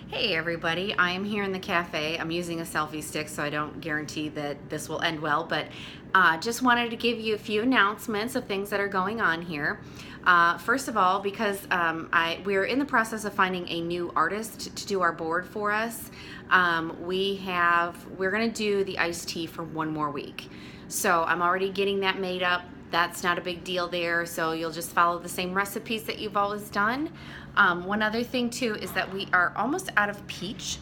Hey everybody, I am here in the cafe. I'm using a selfie stick, so I don't guarantee that this will end well, but just wanted to give you a few announcements of things that are going on here. First of all, because we're in the process of finding a new artist to do our board for us, we're going to do the iced tea for one more week. So I'm already getting that made up. That's not a big deal there, so you'll just follow the same recipes that you've always done. One other thing too is that we are almost out of peach,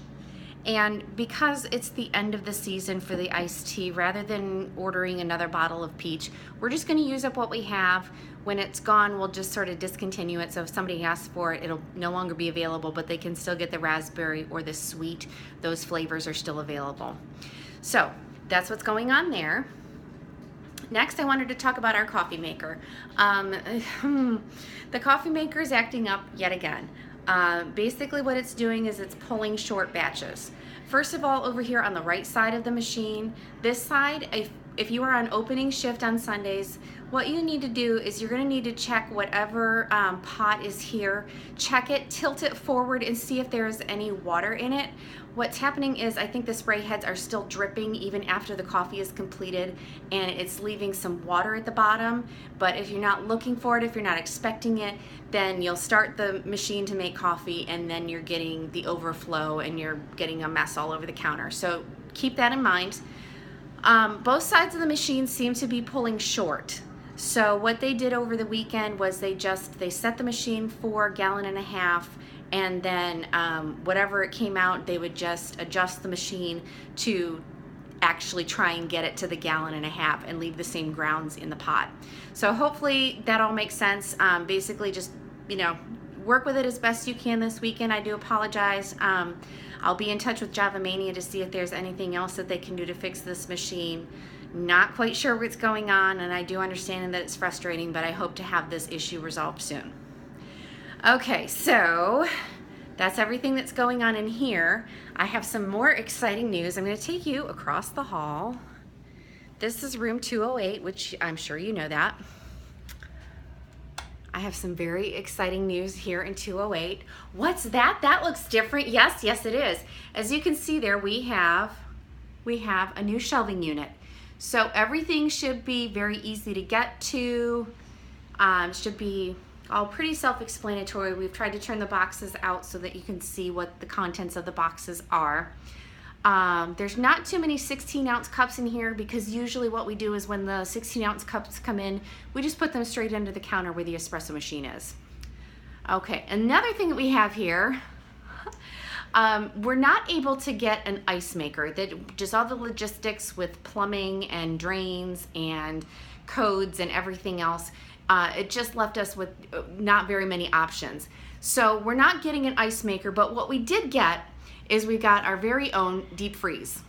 and because it's the end of the season for the iced tea, rather than ordering another bottle of peach, we're just going to use up what we have. When it's gone, we'll just sort of discontinue it, so if somebody asks for it, it'll no longer be available, but they can still get the raspberry or the sweet. Those flavors are still available. So that's what's going on there. Next, I wanted to talk about our coffee maker. The coffee maker is acting up yet again. Basically what it's doing is it's pulling short batches. First of all, over here on the right side of the machine, this side, if you are on opening shift on Sundays, what you need to do is you're going to need to check whatever pot is here, check it, tilt it forward and see if there's any water in it. What's happening is I think the spray heads are still dripping even after the coffee is completed, and it's leaving some water at the bottom. But if you're not looking for it, if you're not expecting it, then you'll start the machine to make coffee and then you're getting the overflow and you're getting a mess all over the counter. So keep that in mind. Both sides of the machine seem to be pulling short. So what they did over the weekend was they set the machine for 1.5 gallons, and then whatever it came out, they would just adjust the machine to actually try and get it to the 1.5 gallons and leave the same grounds in the pot. So hopefully that all makes sense. Basically just, work with it as best you can this weekend. I do apologize. I'll be in touch with Java Mania to see if there's anything else that they can do to fix this machine. Not quite sure what's going on, and I do understand that it's frustrating, but I hope to have this issue resolved soon. Okay, so that's everything that's going on in here. I have some more exciting news. I'm going to take you across the hall. This is room 208, which I'm sure you know that. I have some very exciting news here in 208. What's that? That looks different. Yes, it is. As you can see there, we have a new shelving unit. So everything should be very easy to get to. Should be all pretty self-explanatory. We've tried to turn the boxes out so that you can see what the contents of the boxes are. There's not too many 16-ounce cups in here, because usually what we do is when the 16-ounce cups come in, we just put them straight under the counter where the espresso machine is. Okay, another thing that we have here, we're not able to get an ice maker. Just all the logistics with plumbing and drains and codes and everything else, it just left us with not very many options. So we're not getting an ice maker, but what we did get is we got our very own deep freeze.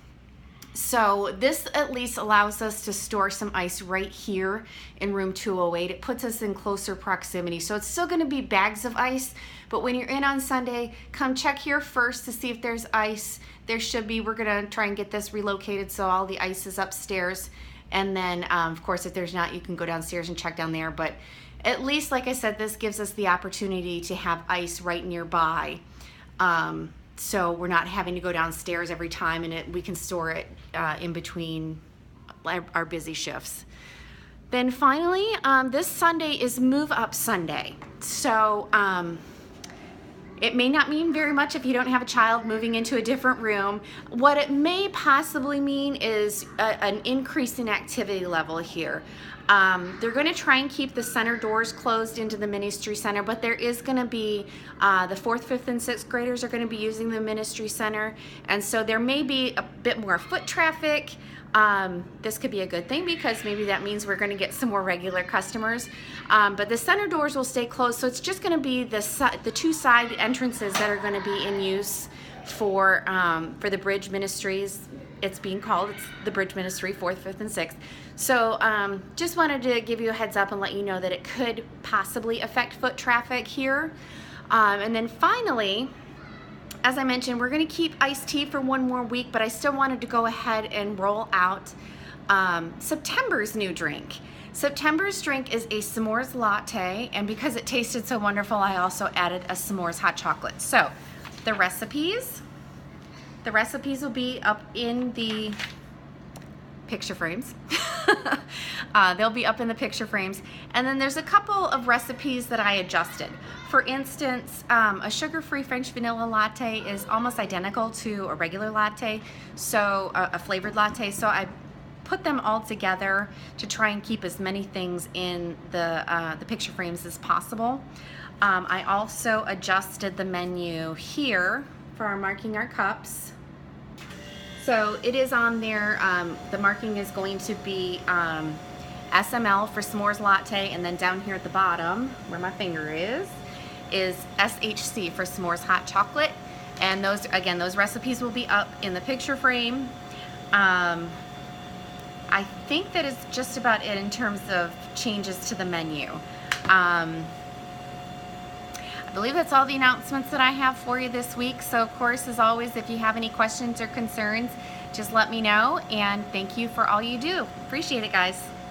So this at least allows us to store some ice right here in room 208. It puts us in closer proximity. So it's still going to be bags of ice, but when you're in on Sunday, come check here first to see if there's ice. There should be. We're going to try and get this relocated so all the ice is upstairs. And then, of course, if there's not, you can go downstairs and check down there. But at least, like I said, this gives us the opportunity to have ice right nearby. So we're not having to go downstairs every time, and we can store it in between our busy shifts. Then finally, this Sunday is Move Up Sunday. So it may not mean very much if you don't have a child moving into a different room. What it may possibly mean is an increase in activity level here. They're going to try and keep the center doors closed into the ministry center, but there is going to be the 4th, 5th, and 6th graders are going to be using the ministry center, and so there may be a bit more foot traffic. This could be a good thing, because maybe that means we're going to get some more regular customers. But the center doors will stay closed, so it's just going to be the two side entrances that are going to be in use for the Bridge Ministries. It's being called, it's the Bridge Ministry, 4th, 5th, and 6th. So just wanted to give you a heads up and let you know that it could possibly affect foot traffic here. And then finally, as I mentioned, we're going to keep iced tea for one more week, but I still wanted to go ahead and roll out September's new drink. September's drink is a s'mores latte, and because it tasted so wonderful, I also added a s'mores hot chocolate. So the recipes. The recipes will be up in the picture frames. They'll be up in the picture frames. And then there's a couple of recipes that I adjusted. For instance, a sugar-free French vanilla latte is almost identical to a regular latte, so a flavored latte. So I put them all together to try and keep as many things in the picture frames as possible. I also adjusted the menu here for marking our cups. So it is on there, the marking is going to be SML for s'mores latte, and then down here at the bottom, where my finger is SHC for s'mores hot chocolate. And those, again, those recipes will be up in the picture frame. I think that is just about it in terms of changes to the menu. I believe that's all the announcements that I have for you this week. So of course, as always, if you have any questions or concerns, just let me know, and thank you for all you do. Appreciate it, guys.